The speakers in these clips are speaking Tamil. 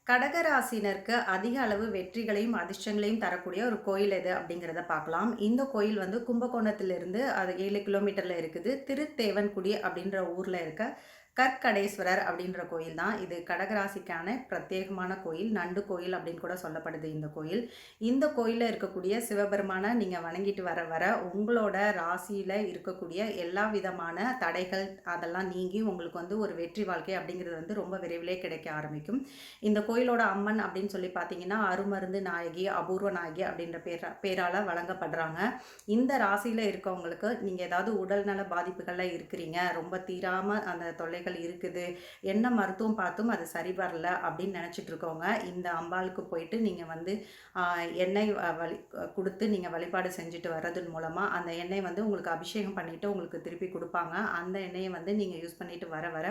கடகராசினருக்கு அதிக அளவு வெற்றிகளையும், அதிர்ஷ்டங்களையும் தரக்கூடிய ஒரு கோயில் எது அப்படிங்கிறத பார்க்கலாம். இந்த கோயில் வந்து கும்பகோணத்திலிருந்து அது 7 கிலோமீட்டர்ல இருக்குது. திருத்தேவன்குடி அப்படின்ற ஊர்ல இருக்க கற்கடேஸ்வரர் அப்படின்ற கோயில் தான். இது கடகராசிக்கான பிரத்யேகமான கோயில். நண்டு கோயில் அப்படின்னு கூட சொல்லப்படுது இந்த கோயில். இந்த கோயில்ல இருக்கக்கூடிய சிவபெருமான நீங்க வணங்கிட்டு வர வர உங்களோட ராசியில இருக்கக்கூடிய எல்லா விதமான தடைகள் அதெல்லாம் நீங்கி உங்களுக்கு வந்து ஒரு வெற்றி வாழ்க்கை அப்படிங்கிறது வந்து ரொம்ப விரைவிலே கிடைக்க ஆரம்பிக்கும். இந்த கோயிலோட அம்மன் அப்படின்னு சொல்லி பார்த்தீங்கன்னா, அருமருந்து நாயகி, அபூர்வ நாயகி அப்படின்ற பேரால வழங்கப்படுறாங்க. இந்த ராசியில இருக்கவங்களுக்கு நீங்க ஏதாவது உடல்நல பாதிப்புகள்ல இருக்கிறீங்க, ரொம்ப தீராம அந்த தொல்லைகள் இருக்குது, என்ன மருத்துவம் பார்த்தும் அது சரி வரல அப்படின்னு நினைச்சிட்டு இருக்கவங்க, இந்த அம்பாளுக்கு போயிட்டு நீங்க வந்து எண்ணெய் குடுத்து நீங்க வழிபாடு செஞ்சுட்டு வர்றதன் மூலமா, அந்த எண்ணெய் வந்து உங்களுக்கு அபிஷேகம் பண்ணிட்டு உங்களுக்கு திருப்பி குடுப்பாங்க. அந்த எண்ணெய வந்து நீங்க யூஸ் பண்ணிட்டு வர வர,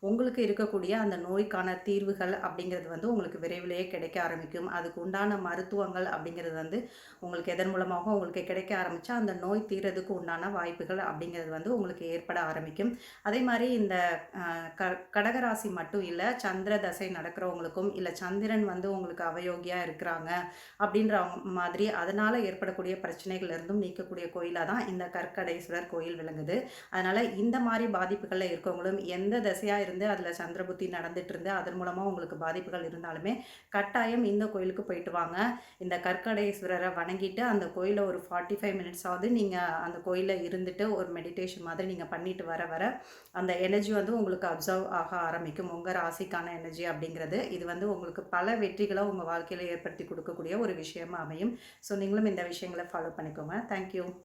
உங்களுக்கு இருக்கக்கூடிய அந்த நோய்க்கான தீர்வுகள் அப்படிங்கிறது வந்து உங்களுக்கு விரைவிலேயே கிடைக்க ஆரம்பிக்கும். அதுக்கு உண்டான மருத்துவங்கள் அப்படிங்கிறது வந்து உங்களுக்கு எதன் மூலமாக உங்களுக்கு கிடைக்க ஆரம்பிச்சா, அந்த நோய் தீர்றதுக்கு உண்டான வாய்ப்புகள் அப்படிங்கிறது வந்து உங்களுக்கு ஏற்பட ஆரம்பிக்கும். அதே மாரி இந்த அ க கடகராசி மட்டும் இல்ல, சந்திர தசை நடக்கிறவங்களுக்கும், இல்ல சந்திரன் வந்து உங்களுக்கு அவயோகியா இருக்கிறாங்க அப்படின்றவங்க மாதிரி அதனால ஏற்படக்கூடிய பிரச்சனைகள்ல இருந்தும் நீக்கக்கூடிய கோயிலா தான் இந்த கற்கடேஸ்வரர் கோயில் விளங்குது. அதனால இந்த மாரி பாதிப்புகள்ல இருக்கவங்களும் எந்த திசையா இருந்து அதில சந்திர புத்தி நடந்துட்டு இருந்து அதன் மூலமா உங்களுக்கு பாதிப்புகள் இருந்தாலுமே, கட்டாயம் இந்த கோயிலுக்கு போயிட்டு வாங்க. இந்த கற்கடேஸ்வரர வணங்கிட்டு அந்த கோயில ஒரு 45 மினிட்ஸாவது நீங்க அந்த கோயில்ல இருந்துட்டு ஒரு மெடிடேஷன் மாதிரி நீங்க பண்ணிட்டு வர வர, அந்த எனர்ஜி வந்து உங்களுக்கு அப்சர்வ் ஆக ஆரம்பிக்கும். உங்க ராசிக்கான எனர்ஜி அப்படிங்கிறது. இது வந்து உங்களுக்கு பல வெற்றிகள உங்க வாழ்க்கையில ஏற்படுத்தி குடுக்கக்கூடிய ஒரு விஷயமா அமையும். ஸோ நீங்களும் இந்த விஷயங்கள ஃபாலோ பண்ணிக்கோங்க. Thank you.